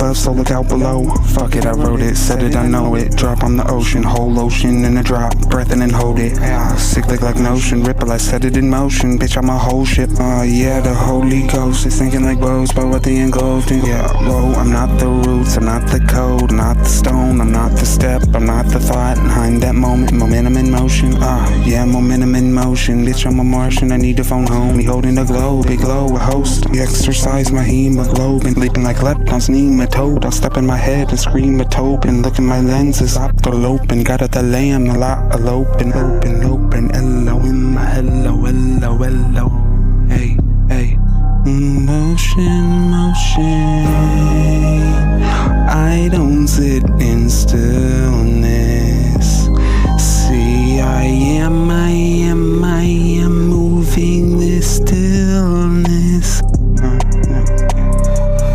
above, so look out below. Fuck it, I wrote it, said it, I know it. Drop on the ocean, whole ocean in a drop. Breath and then hold it. Cyclic like notion, ripple, I set it in motion. Bitch, I'm a whole ship. Yeah, the Holy Ghost is thinking like bows, but what the engulfed in. Yeah, whoa, I'm not the roots, I'm not the code, not the stone, I'm not the step, I'm not the thought behind that moment. Momentum in motion, yeah, momentum in motion. Bitch, I'm a Martian, I need to phone home. Me holding the globe, big glow, a host. We exercise my hemoglobin, leaping like leptons, nematode. I'll step in my head and scream a tobin. Look in my lenses, optolopin. Got at the lamb, a lot eloping. Open, hello in my hello. Hey, hey. Motion. I don't sit in stillness. See, I am moving this stillness.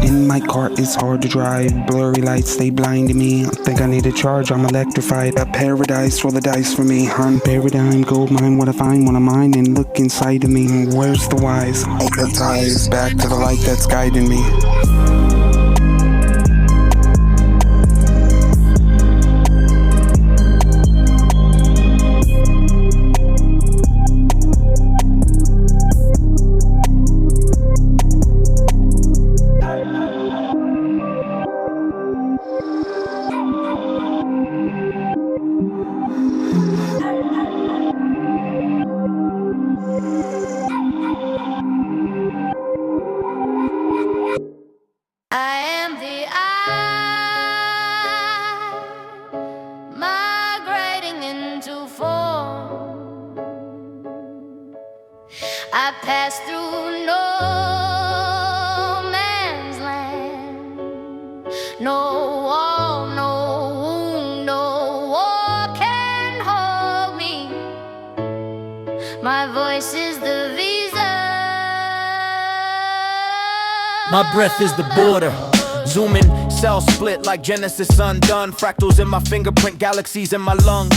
In my car, it's hard to drive. Blurry lights, they blinding me. I think I need a charge, I'm electrified. A paradise, roll the dice for me. On paradigm, gold mine, what I find, what I mine, and look inside of me. Where's the wise? Open ties, back to the light that's guiding me. I passed through no man's land. No wall, no wound, no war can hold me. My voice is the visa. My breath is the border. Zooming, cells split like Genesis undone. Fractals in my fingerprint, galaxies in my lung.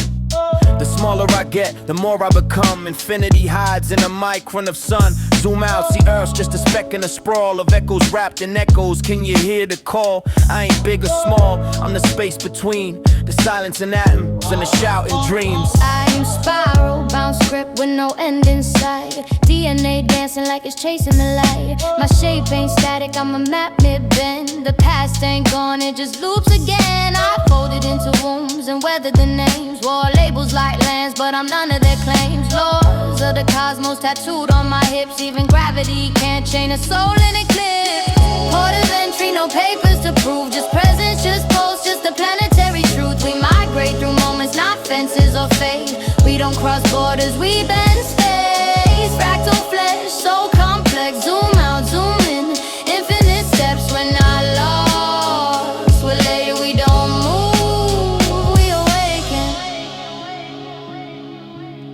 The smaller I get, the more I become. Infinity hides in a micron of sun. Zoom out, see Earth's just a speck in a sprawl of echoes wrapped in echoes. Can you hear the call? I ain't big or small, I'm the space between the silence and atoms and the shout in dreams. I'm spiral, bound script with no end in sight. DNA dancing like it's chasing the light. My shape ain't static, I'm a map mid-bend. The past ain't gone, it just loops again. I folded into wombs and weathered the names. Wore labels like lands, but I'm none of their claims. Laws of the cosmos tattooed on my hips. Even gravity can't chain a soul in eclipse. Port of entry, no papers to prove. Just presence, just pulse, just the planetary truth. We migrate through moments, not fences or fate. We don't cross borders, we bend space. Fractal flesh, so complex. Zoom out, zoom in. Infinite steps, we're not lost. We're later, we don't move, we awaken.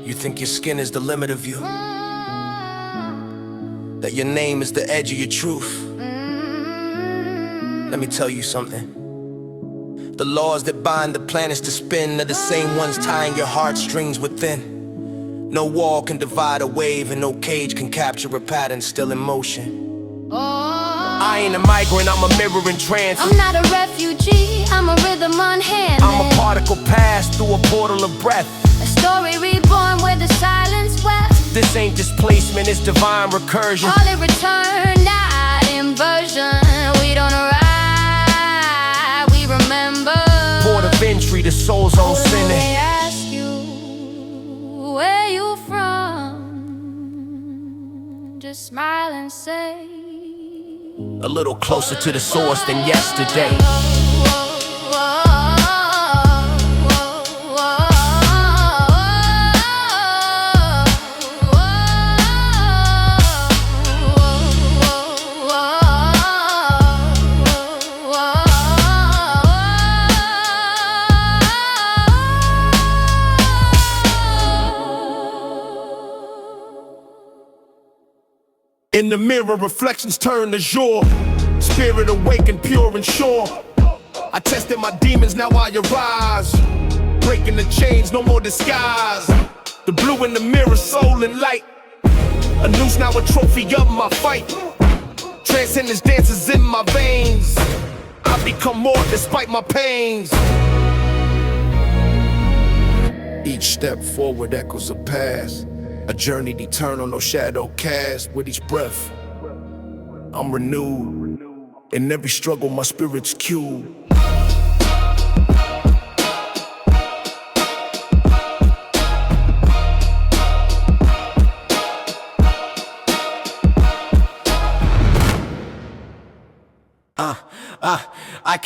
You think your skin is the limit of you? That your name is the edge of your truth? Let me tell you something. The laws that bind the planets to spin are the same ones tying your heartstrings within. No wall can divide a wave, and no cage can capture a pattern still in motion. I ain't a migrant, I'm a mirror in trance. I'm not a refugee, I'm a rhythm unhanded. I'm a particle passed through a portal of breath. A story reborn where the silence wept. This ain't displacement, it's divine recursion. Call it return, not inversion. We don't arrive, we remember. Port of entry, the soul's own sinning. They ask you, where you from? Just smile and say, a little closer to the source than yesterday. In the mirror, reflections turn to jour. Spirit awakened, pure and sure. I tested my demons, now I arise. Breaking the chains, no more disguise. The blue in the mirror, soul and light. A noose, now a trophy of my fight. Transcendence dances in my veins. I become more despite my pains. Each step forward echoes a past, a journey eternal, no shadow cast. With each breath, I'm renewed. In every struggle, my spirit's cued. I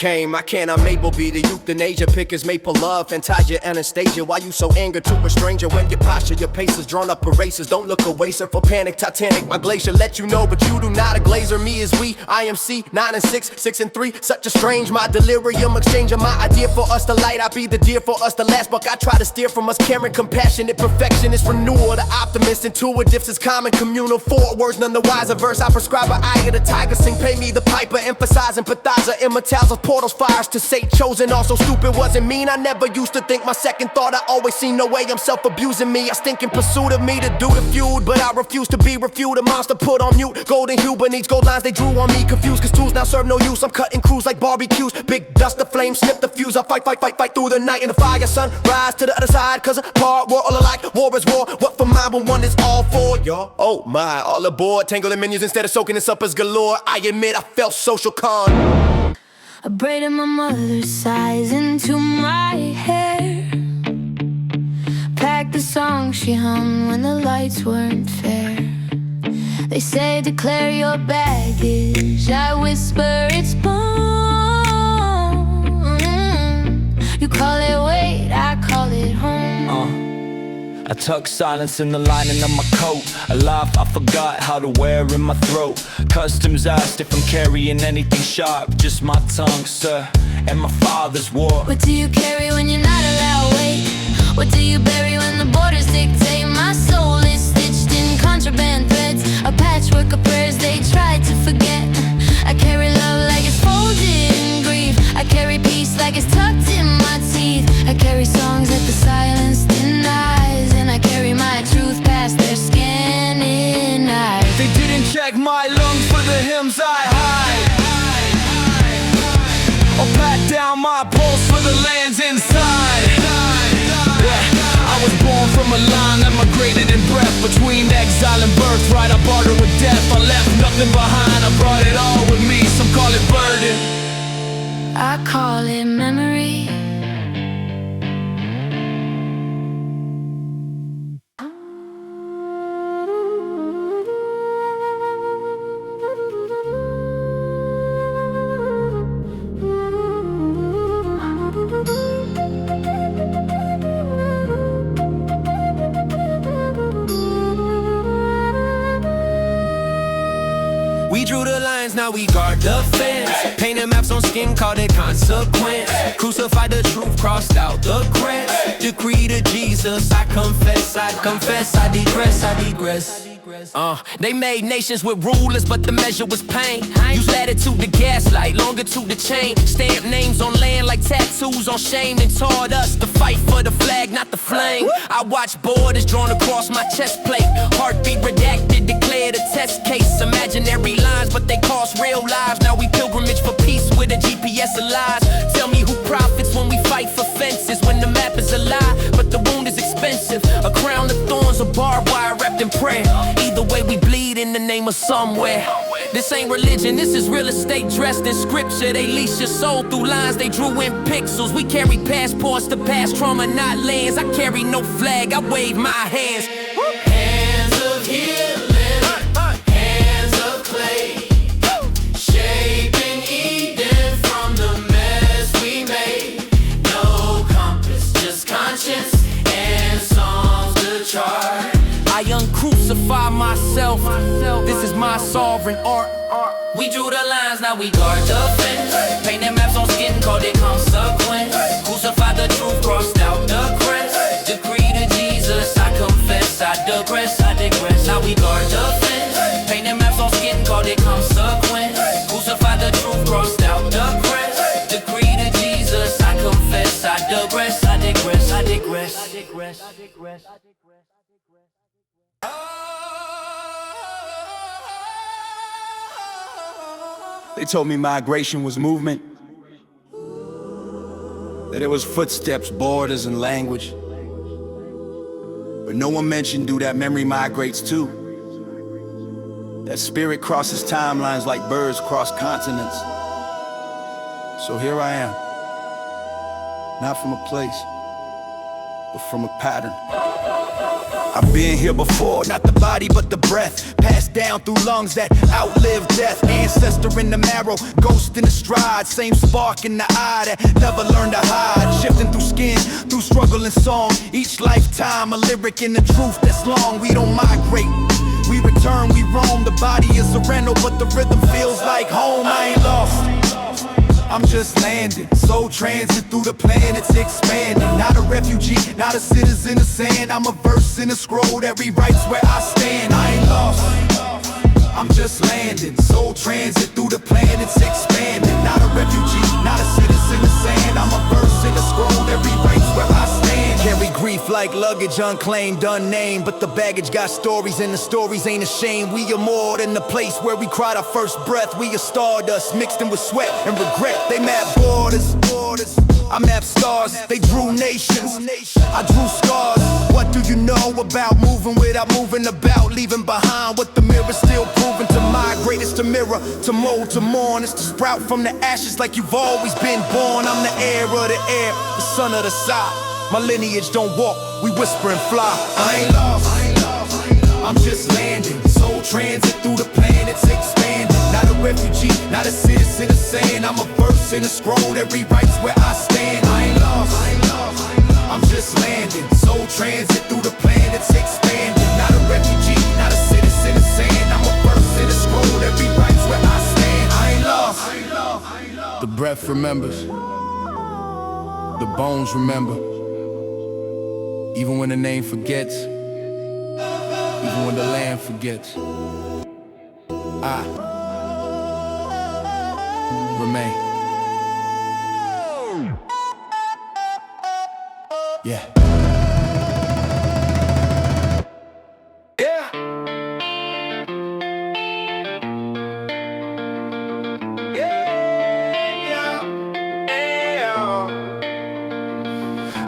can't, I'm able be the euthanasia pickers, maple love, Fantasia, Anastasia. Why you so angered to a stranger when your posture, your pace is drawn up erasers? Don't look away, sir, for panic, Titanic, my glacier. Let you know, but you do not a glazer. Me is we, IMC, 9 and 6, 6 and 3. Such a strange, my delirium, exchanging my idea for us to light. I be the deer for us to last, buck. I try to steer from us, caring, compassionate, perfectionist, renewal. The optimist, intuitives is common, communal. 4 words, none the wiser. Verse I prescribe, an eye of the tiger, sing, pay me the piper, emphasize, empathizer, immortals of portals, fires to say chosen. Also stupid wasn't mean, I never used to think my second thought. I always seen no way I'm self-abusing me. I stink in pursuit of me to do the feud, but I refuse to be refuted. A monster put on mute, golden hue beneath gold lines they drew on me. Confused cause tools now serve no use. I'm cutting crews like barbecues. Big dust, the flame, snip the fuse. I fight through the night in the fire. Sun rise to the other side, cause apart we're all alike. War is war, what for mine when one is all for y'all. Oh my, all aboard, tangling menus instead of soaking in suppers galore. I admit I felt social con. I braided my mother's size into my hair, packed the song she hummed when the lights weren't fair. They say declare your baggage, I whisper it's born. You call it weight, I call it home. I tuck silence in the lining of my coat. A laugh I forgot how to wear in my throat. Customs asked if I'm carrying anything sharp. Just my tongue, sir, and my father's war. What do you carry when you're not allowed weight? What do you bury when the borders dictate? My soul is stitched in contraband threads, a patchwork of prayers they tried to forget. I carry love like it's folded in grief. I carry peace like it's tucked in my teeth. I carry songs that the silence denies, and I carry my truth past their scanning eyes. They didn't check my lungs for the hymns I hide, or pat down my pulse for the lands inside. Yeah, I was born from a line that migrated in breath. Between exile and birthright, I bartered with death. I left nothing behind, I brought it all with me. Some call it burden, I call it memory. We drew the lines, now we guard the fence. Painted maps on skin, called it consequence. Crucified the truth, crossed out the crest. Decree to Jesus, I confess, I digress, I digress. They made nations with rulers, but the measure was pain. Use latitude to gaslight, longitude to chain. Stamp names on land like tattoos on shame. And taught us to fight for the flag, not the flame. I watch borders drawn across my chest plate. Heartbeat redacted, declared a test case. Imaginary lines, but they cost real lives. Now we pilgrimage for peace with a GPS of lies. Tell me who profits when we fight for fences, when the map is a lie, but the wound is expensive. A crown of thorns, a barbed wire wrapped in prayer. Either way we bleed in the name of somewhere. This ain't religion, this is real estate dressed in scripture. They lease your soul through lines they drew in pixels. We carry passports to past trauma, not lands. I carry no flag, I wave my hands. Hands of healing, hands of clay, shaping Eden from the mess we made. No compass, just conscience and songs to chart. I uncrucify myself, this is my sovereign art. We drew the lines, now we guard the fence. Painted maps on skin, called it consequence. Crucified the truth, crossed out the crest. Decree to Jesus, I confess, I digress, I digress. Now we guard the fence. Painted maps on skin, called it consequence. Crucified the truth, crossed out the crest. Decree to Jesus, I confess, I digress, I digress, I digress, I digress, I digress, I digress. They told me migration was movement. that there was footsteps, borders, and language. But no one mentioned do that memory migrates too. That spirit crosses timelines like birds cross continents. So here I am, not from a place, but from a pattern. I've been here before, not the body but the breath, passed down through lungs that outlive death. Ancestor in the marrow, ghost in the stride, same spark in the eye that never learned to hide. Shifting through skin, through struggle and song, each lifetime a lyric in the truth that's long. We don't migrate, we return, we roam. The body is a rental, but the rhythm feels like home. I ain't lost, I'm just landing. Soul transit through the planets, expanding. Not a refugee, not a citizen of sand. I'm a verse in a scroll that rewrites where I stand. I ain't lost, I'm just landing. Soul transit through the planets, expanding. Not a refugee, not a citizen of sand. I'm a verse in a scroll that rewrites where I stand. Carry grief like luggage, unclaimed, unnamed. But the baggage got stories, and the stories ain't a shame. We are more than the place where we cried our first breath. We are stardust, mixed in with sweat and regret. They map borders, I map stars. They drew nations, I drew scars. What do you know about moving without moving about? Leaving behind what the mirror's still proving to migrate. It's to mirror, to mold, to mourn. It's to sprout from the ashes like you've always been born. I'm the heir of the air, the son of the side. My lineage don't walk, we whisper and fly. I ain't lost, I'm just landing. Soul transit through the planets, expanding. Not a refugee, not a citizen of sand. I'm a verse in a scroll that rewrites where I stand. I ain't lost, I'm just landing. Soul transit through the planets, expanding. Not a refugee, not a citizen of sand. I'm a verse in a scroll that rewrites where I stand. I ain't lost. The breath remembers, the bones remember. Even when the name forgets, even when the land forgets, I remain. Yeah.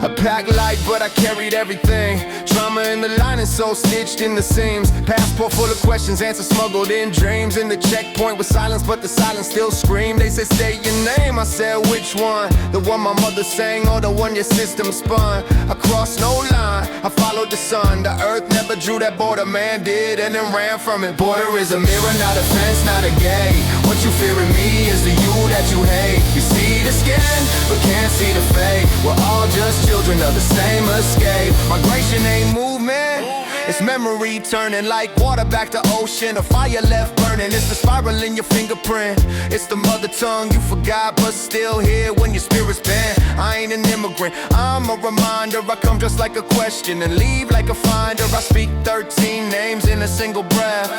I pack light, but I carried everything. Trauma in the lining, so stitched in the seams. Passport full of questions, answers smuggled in dreams. In the checkpoint with silence, but the silence still screamed. They said, state your name. I said, which one? The one my mother sang, or the one your system spun? I crossed no line, I followed the sun. The earth never drew that border, man did, and then ran from it. Border is a mirror, not a fence, not a gate. What you fear in me is the you that you hate. You see the skin, but can't see the fate. We're all just children of the same escape. Migration ain't movement, it's memory turning like water back to ocean. A fire left burning, it's the spiral in your fingerprint. It's the mother tongue you forgot, but still here when your spirit's bent. I ain't an immigrant, I'm a reminder. I come just like a question and leave like a finder. I speak 13 names in a single breath,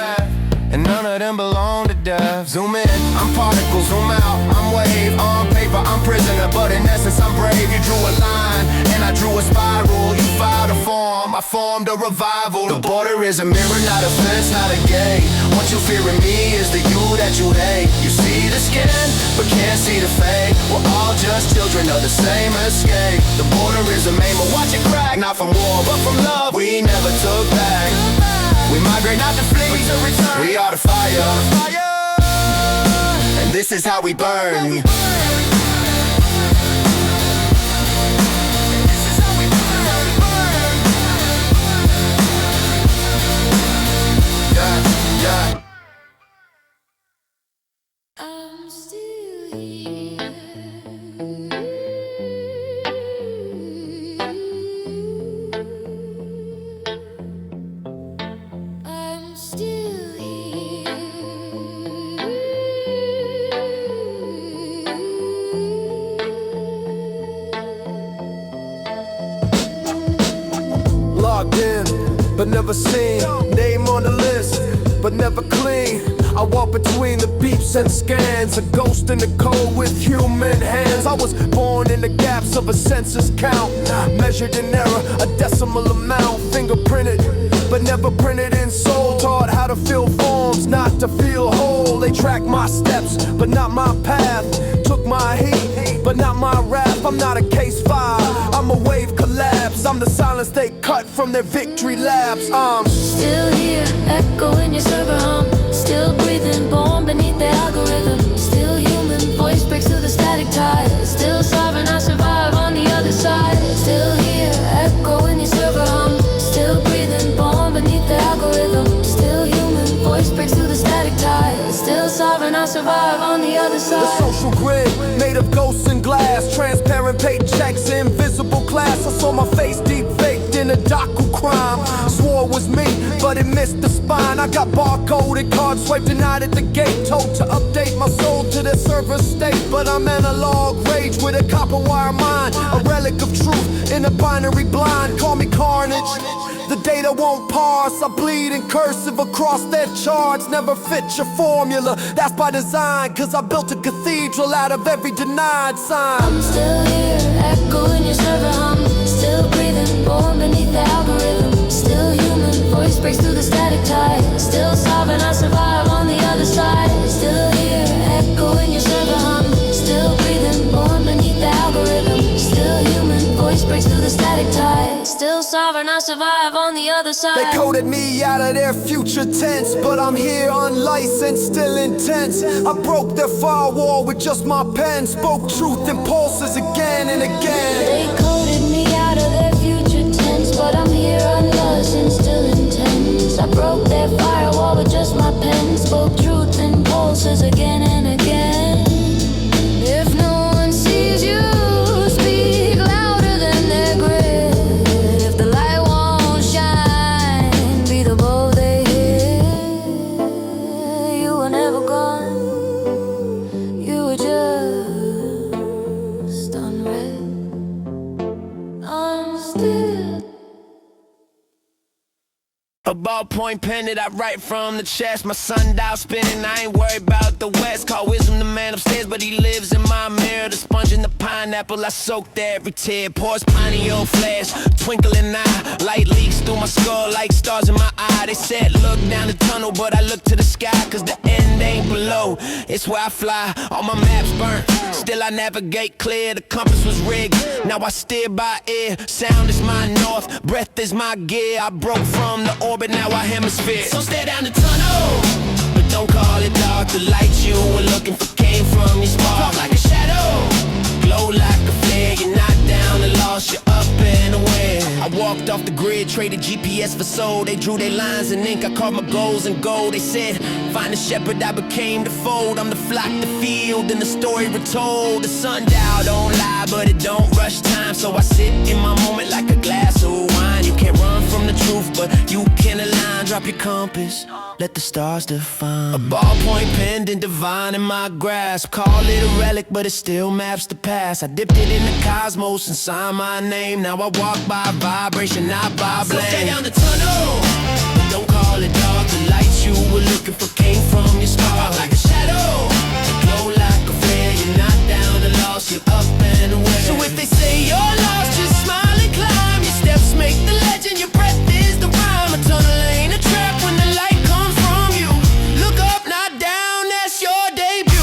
and none of them belong to death. Zoom in, I'm particles, zoom out, I'm wave. On paper, I'm prisoner, but in essence, I'm brave. You drew a line, and I drew a spiral. You filed a form, I formed a revival. The border is a mirror, not a fence, not a gate. What you fear in me is the you that you hate. You see the skin, but can't see the fate. We're all just children of the same escape. The border is a maim, but watch it crack. Not from war, but from love we never took back. We migrate not to flee, but to return. We are the fire, and this is how we burn. Yeah. I'm still here. I'm still here. Logged in, but never seen. Name on the list, but never clean. I walk between the beeps and scans, a ghost in the cold with human hands. I was born in the gaps of a census count, measured in error, a decimal amount. Fingerprinted, but never printed in soul. Taught how to fill forms, not to feel whole. They track my steps, but not my path. Took my heat, but not my wrath. I'm not a case file, I'm a wave collapse. I'm the silence they cut from their victory laps. Still here, echo in your server hum. Still breathing, born beneath the algorithm. Still human, voice breaks through the static tide. Still sovereign, I survive on the other side. Still here, echo in your server hum. Still breathing, born beneath the algorithm. Still human, voice breaks through the static tide. Still sovereign, I survive on the other side. The social grid, made of ghosts and glass. Transparent paychecks, invisible class. I saw my face deep faked in a docu crime. Swore it was me, but it missed the spine. I got barcoded, card swiped, denied at the gate. Told to update my soul to their server state. But I'm analog rage with a copper wire mind. A relic of truth in a binary blind. Call me carnage. The data won't parse, I bleed in cursive across their charts. Never fit your formula, that's by design. Cause I built a cathedral out of every denied sign. I'm still here, echo in your server hum. Still breathing, born beneath the algorithm. Still human, voice breaks through the static tide. Still sovereign, I survive on the other side. Still here, echo in your server hum. Still breathing, born beneath the algorithm. Still human, voice breaks through the static tide. Still sovereign, I survive on the other side. They coded me out of their future tense, but I'm here unlicensed, still intense. I broke their firewall with just my pen. Spoke truth in pulses again and again. They coded me out of their future tense, but I'm here unlicensed, still intense. I broke their firewall with just my pen. Spoke truth in pulses again and again. If no one sees you, speak louder than their grid. If the light won't shine, be the bow they hit. You were never gone, you were just unread. I'm still A ballpoint pen that I write from the chest. My sundial spinning, I ain't worried about the west. Call wisdom the man upstairs, but he lives in my mirror. The sponge in the pineapple, I soaked every tear. Pours pineal flash, twinkling eye. Light leaks through my skull like stars in my eye. They said look down the tunnel, but I look to the sky. Cause the end ain't below, it's where I fly. All my maps burnt, still I navigate clear. The compass was rigged, now I steer by ear. Sound is my north, breath is my gear. I broke from the orbit, now I hemisphere. So stare down the tunnel, but don't call it dark. The light you were looking for came from your spark. Like a shadow, glow like a flare. You're not down and lost, you're up and aware. I walked off the grid, traded GPS for soul. They drew their lines in ink, I carved my goals in gold. They said, find the shepherd, I became the fold. I'm the flock, the field, and the story retold. The sundial don't lie, but it don't rush time. So I sit in my moment like a glass of wine. You can't run from the truth, but you can align. Drop your compass, let the stars define. A ballpoint pen and divine in my grasp. Call it a relic, but it still maps the past. I dipped it in the cosmos and signed my name. Now I walk by vibration, not by blame. So stay down the tunnel, but don't call it dark. The light you were looking for came from your spark. Like a shadow, glow like a flare. You're not down and lost, you're up and away. So if they say you're lost, just smile and climb. Your steps make the legend, your breath is the rhyme. A tunnel ain't a trap when the light comes from you. Look up, not down, that's your debut.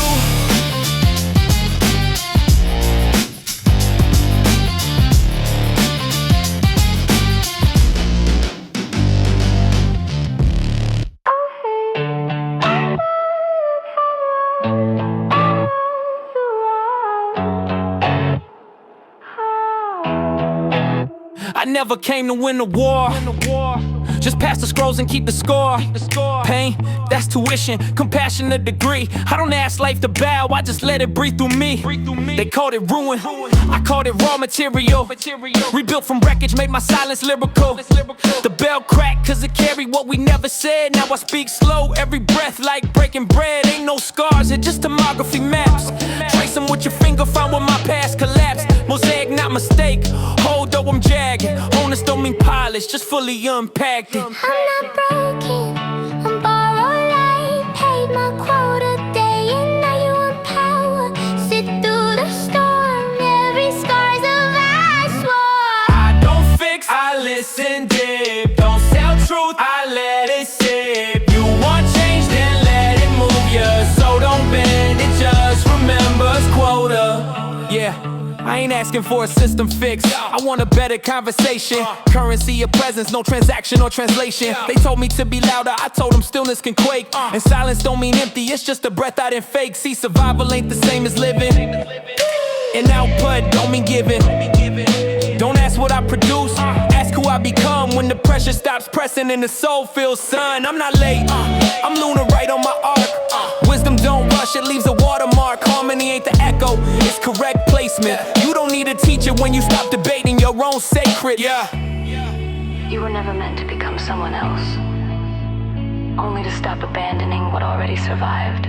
I never came to win the war. Just pass the scrolls and keep the score. Pain, that's tuition, compassion a degree. I don't ask life to bow, I just let it breathe through me. They called it ruin, I called it raw material. Rebuilt from wreckage, made my silence lyrical. The bell cracked cause it carried what we never said. Now I speak slow, every breath like breaking bread. Ain't no scars, it's just tomography maps. Trace them with your finger, find where my past collapsed. Mosaic, not mistake, hold though I'm jagging. Honest don't mean polished, just fully unpacked it. I'm not broken, I'm borrowed light. Paid my quota day and now you want power. Sit through the storm, every scar's a vice war. I don't fix, I listen deep. Don't sell truth, I let it sip. You want change, then let it move ya. So don't bend, it just remembers quota. Yeah. I ain't asking for a system fix, I want a better conversation. Currency of presence, no transaction or translation. They told me to be louder, I told them stillness can quake. And silence don't mean empty, it's just a breath I didn't fake. See, survival ain't the same as living, and output don't mean giving. Don't ask what I produce, ask who I become. When the pressure stops pressing and the soul feels sun. I'm not late, I'm lunar right on my arc. Wisdom don't rush, it leaves a watermark. Harmony ain't the echo, it's correct placement. You don't need a teacher when you stop debating your own sacred. You were never meant to become someone else, only to stop abandoning what already survived.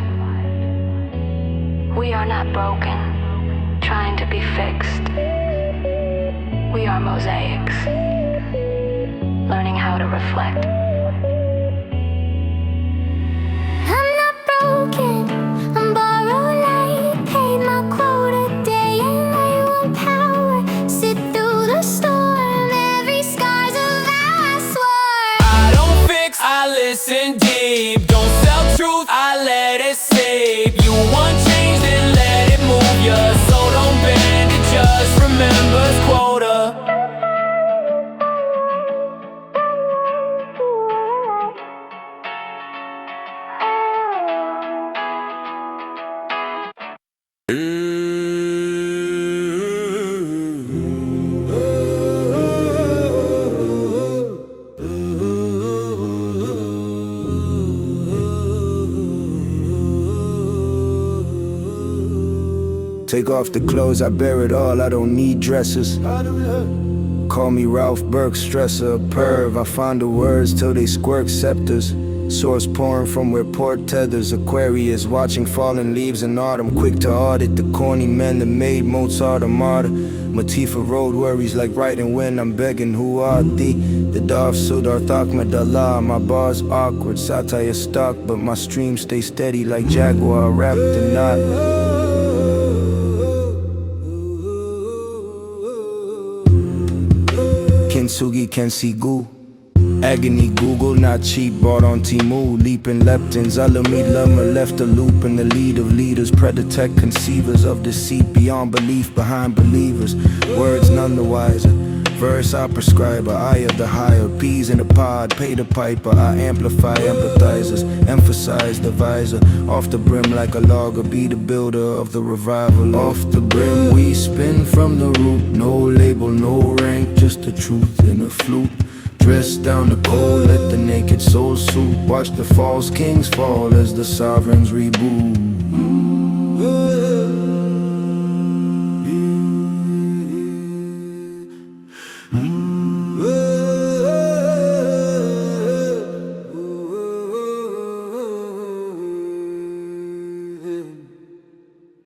We are not broken, trying to be fixed. We are mosaics, learning how to reflect. I'm not broken, I'm borrowed light. Paid my quota, day and night, one power. Sit through the storm, every scar's a vow, I swear. I don't fix, I listen deep. Don't sell truth, I let it save. You want change, then let it move ya. So don't bend it, just remember it's quota. Take off the clothes, I bear it all, I don't need dresses. Call me Ralph Burke, stressor, perv. I find the words till they squirt scepters. Source pouring from where port tethers. Aquarius watching fallen leaves in autumn. Quick to audit the corny men that made Mozart a martyr. Motif of road worries like writing when I'm begging. Who are thee? The Darth Siddharth Ahmed Allah. My bars awkward, satire stock, but my stream stay steady like Jaguar wrapped in knot. Kintsugi Kensigu. Agony Google, not cheap, bought on Timu. Leaping leptins, Alamid Lama left a loop in the lead of leaders. Preditech conceivers of deceit beyond belief, behind believers. Words none the wiser. Verse I prescribe, eye of the higher. Peas in the pod, pay the piper. I amplify empathizers, emphasize the visor. Off the brim like a logger, be the builder of the revival. Off the brim we spin from the root. No label, no rank, just the truth in a flute. Dress down the cold, let the naked soul suit. Watch the false kings fall as the sovereigns reboot.